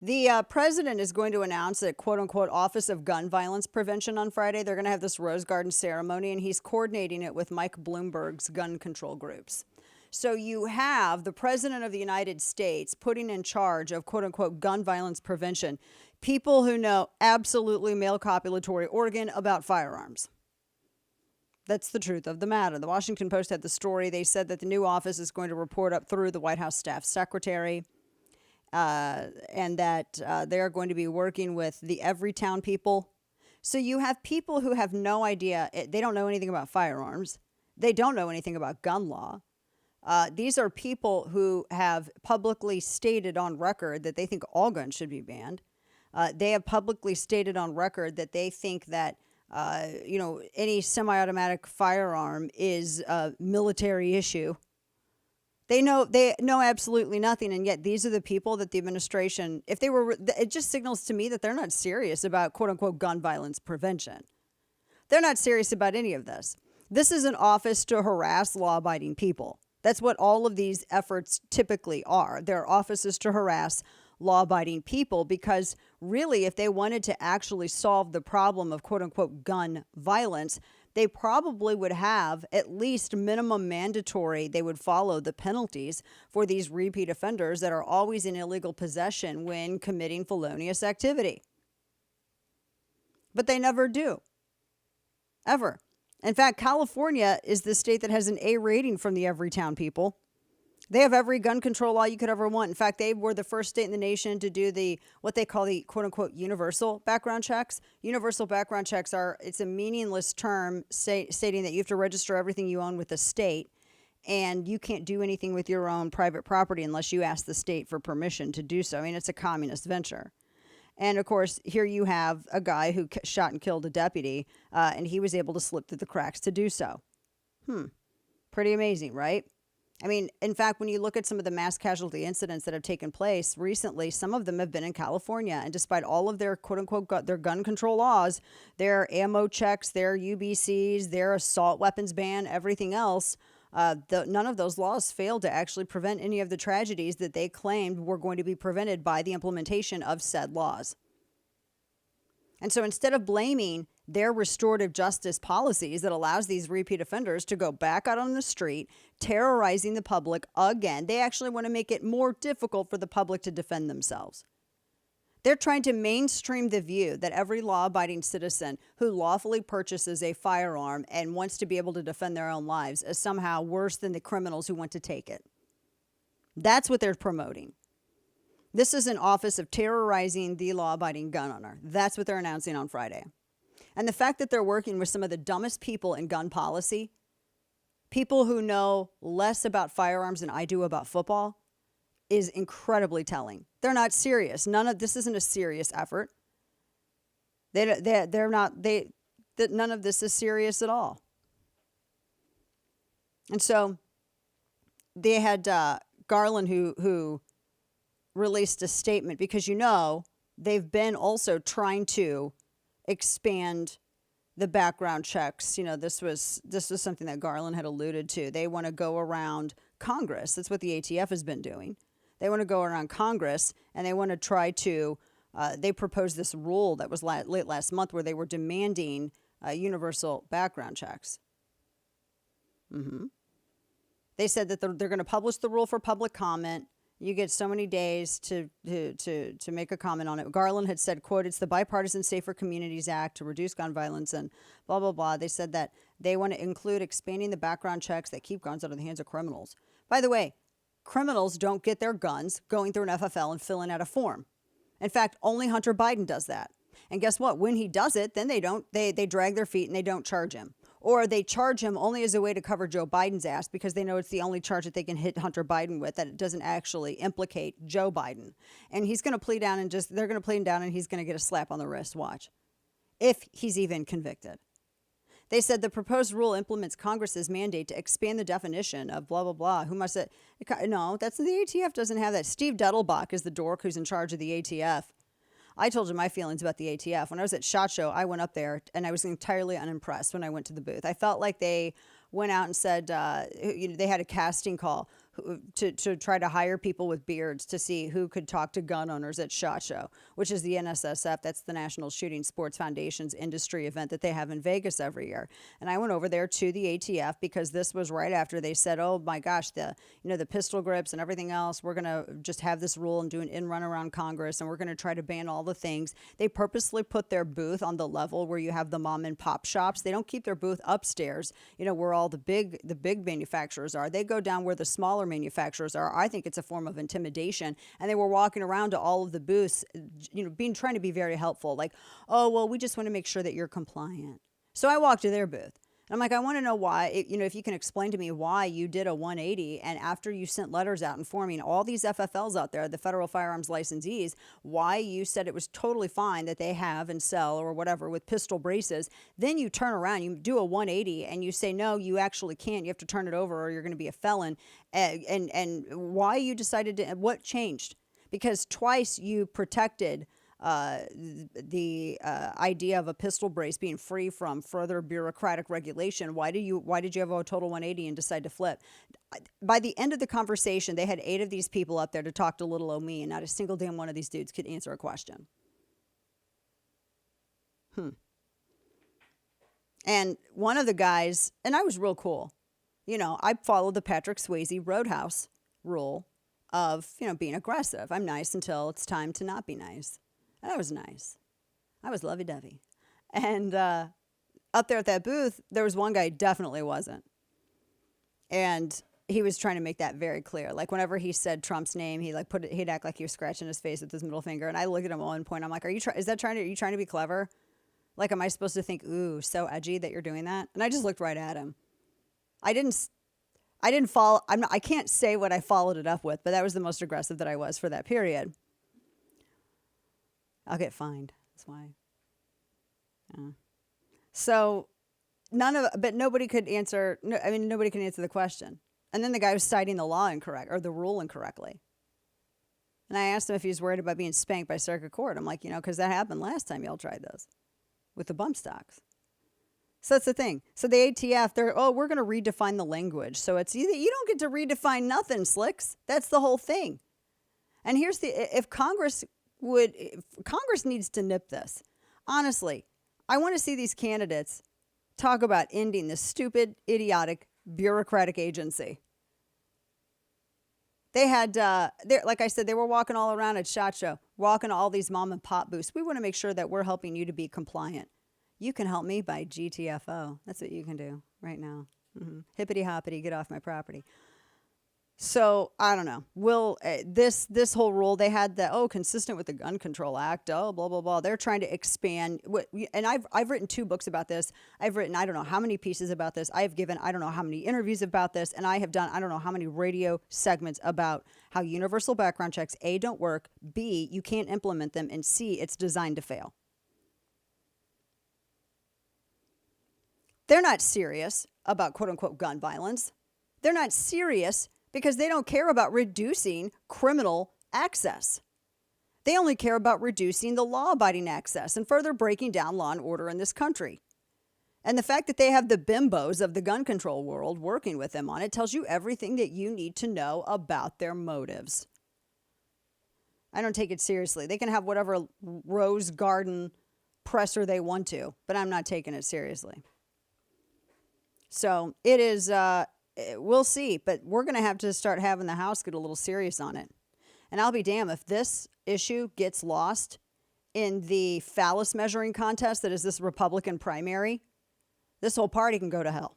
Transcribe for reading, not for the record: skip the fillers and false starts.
The president is going to announce a quote unquote Office of Gun Violence Prevention on Friday. They're going to have this Rose Garden ceremony, and he's coordinating it with Mike Bloomberg's gun control groups. So you have the president of the United States putting in charge of quote unquote gun violence prevention people who know absolutely male copulatory organ about firearms. That's the truth of the matter. The Washington Post had the story. They said that the new office is going to report up through the White House staff secretary. And that they are going to be working with the Everytown people. So you have people who have no idea. They don't know anything about firearms. They don't know anything about gun law. These are people who have publicly stated on record that they think all guns should be banned. They have publicly stated on record that they think that, any semi-automatic firearm is a military issue. They know absolutely nothing, and yet these are the people that the administration, if they were, it just signals to me that they're not serious about quote unquote gun violence prevention. They're not serious about any of this. This is an office to harass law-abiding people. That's what all of these efforts typically are. They're offices to harass law-abiding people because really, if they wanted to actually solve the problem of quote unquote gun violence, they probably would have at least minimum mandatory. They would follow the penalties for these repeat offenders that are always in illegal possession when committing felonious activity. But they never do. Ever. In fact, California is the state that has an A rating from the Everytown people. They have every gun control law you could ever want. In fact, they were the first state in the nation to do what they call the quote unquote universal background checks. Universal background checks it's a meaningless term stating that you have to register everything you own with the state, and you can't do anything with your own private property unless you ask the state for permission to do so. I mean, it's a communist venture. And of course, here you have a guy who shot and killed a deputy, and he was able to slip through the cracks to do so. Pretty amazing, right? I mean, in fact, when you look at some of the mass casualty incidents that have taken place recently, some of them have been in California. And despite all of their quote unquote their gun control laws, their ammo checks, their UBCs, their assault weapons ban, everything else, none of those laws failed to actually prevent any of the tragedies that they claimed were going to be prevented by the implementation of said laws. And so instead of blaming their restorative justice policies that allows these repeat offenders to go back out on the street, terrorizing the public again, they actually want to make it more difficult for the public to defend themselves. They're trying to mainstream the view that every law-abiding citizen who lawfully purchases a firearm and wants to be able to defend their own lives is somehow worse than the criminals who want to take it. That's what they're promoting. This is an office of terrorizing the law-abiding gun owner. That's what they're announcing on Friday. And the fact that they're working with some of the dumbest people in gun policy, people who know less about firearms than I do about football, is incredibly telling. They're not serious. This isn't a serious effort. None of this is serious at all. And so they had Garland who released a statement because, they've been also trying to expand the background checks. This was something that Garland had alluded to. They want to go around Congress. That's what the ATF has been doing. They want to go around Congress and they want to try to, they proposed this rule that was late last month where they were demanding universal background checks. They said that they're going to publish the rule for public comment. You get so many days to make a comment on it. Garland had said, quote, it's the Bipartisan Safer Communities Act to reduce gun violence and blah, blah, blah. They said that they want to include expanding the background checks that keep guns out of the hands of criminals. By the way, criminals don't get their guns going through an FFL and filling out a form. In fact, only Hunter Biden does that. And guess what? When he does it, then they drag their feet and they don't charge him. Or they charge him only as a way to cover Joe Biden's ass because they know it's the only charge that they can hit Hunter Biden with, that it doesn't actually implicate Joe Biden. And he's going to plead down they're going to plead him down and he's going to get a slap on the wrist. Watch. If he's even convicted. They said the proposed rule implements Congress's mandate to expand the definition of blah, blah, blah. Who must it? No, the ATF doesn't have that. Steve Dettelbach is the dork who's in charge of the ATF. I told you my feelings about the ATF. When I was at SHOT Show, I went up there and I was entirely unimpressed when I went to the booth. I felt like they went out and said, they had a casting call. to try to hire people with beards to see who could talk to gun owners at SHOT Show, which is the NSSF. That's the National Shooting Sports Foundation's industry event that they have in Vegas every year. And I went over there to the ATF because this was right after they said, oh my gosh, the pistol grips and everything else, we're going to just have this rule and do an in-run around Congress, and we're going to try to ban all the things. They purposely put their booth on the level where you have the mom and pop shops. They don't keep their booth upstairs, where all the big manufacturers are. They go down where the smaller manufacturers are. I think it's a form of intimidation. And they were walking around to all of the booths, trying to be very helpful. Like, oh, well, we just want to make sure that you're compliant. So I walked to their booth. I'm like, I want to know why, if you can explain to me why you did a 180, and after you sent letters out informing all these FFLs out there, the federal firearms licensees, why you said it was totally fine that they have and sell or whatever with pistol braces. Then you turn around, you do a 180 and you say, no, you actually can't. You have to turn it over or you're going to be a felon. And why you decided to, what changed? Because twice you protected the idea of a pistol brace being free from further bureaucratic regulation. Why did you have a total 180 and decide to flip? By the end of the conversation, they had 8 of these people up there to talk to little old me, and not a single damn one of these dudes could answer a question. And one of the guys, and I was real cool, I followed the Patrick Swayze Roadhouse rule of, being aggressive. I'm nice until it's time to not be nice. And I was nice. I was lovey-dovey. And up there at that booth, there was one guy who definitely wasn't. And he was trying to make that very clear. Like, whenever he said Trump's name, he'd act like he was scratching his face with his middle finger. And I looked at him at one point. I'm like, are you trying to be clever? Like, am I supposed to think, ooh, so edgy that you're doing that? And I just looked right at him. I didn't follow. I can't say what I followed it up with, but that was the most aggressive that I was for that period. I'll get fined. That's why. Yeah. So nobody could answer. Nobody can answer the question. And then the guy was citing the law incorrect, or the rule incorrectly. And I asked him if he was worried about being spanked by circuit court. I'm like, because that happened last time y'all tried those with the bump stocks. So that's the thing. So the ATF, we're going to redefine the language. So it's either, you don't get to redefine nothing, Slicks. That's the whole thing. And if Congress needs to nip this. Honestly, I want to see these candidates talk about ending this stupid, idiotic, bureaucratic agency. They had, like I said, they were walking all around at SHOT Show, walking to all these mom and pop booths. We want to make sure that we're helping you to be compliant. You can help me by GTFO. That's what you can do right now. Hippity hoppity, get off my property. So I don't know. This whole rule, they had consistent with the Gun Control Act, blah blah blah. They're trying to expand. And I've written 2 books about this. I've written I don't know how many pieces about this. I have given I don't know how many interviews about this, and I have done I don't know how many radio segments about how universal background checks A, don't work, B, you can't implement them, and C, it's designed to fail. They're not serious about quote unquote gun violence. They're not serious because they don't care about reducing criminal access. They only care about reducing the law-abiding access and further breaking down law and order in this country. And the fact that they have the bimbos of the gun control world working with them on it tells you everything that you need to know about their motives. I don't take it seriously. They can have whatever rose garden presser they want to, but I'm not taking it seriously. So it is, we'll see, but we're going to have to start having the House get a little serious on it. And I'll be damned if this issue gets lost in the phallus measuring contest that is this Republican primary, this whole party can go to hell.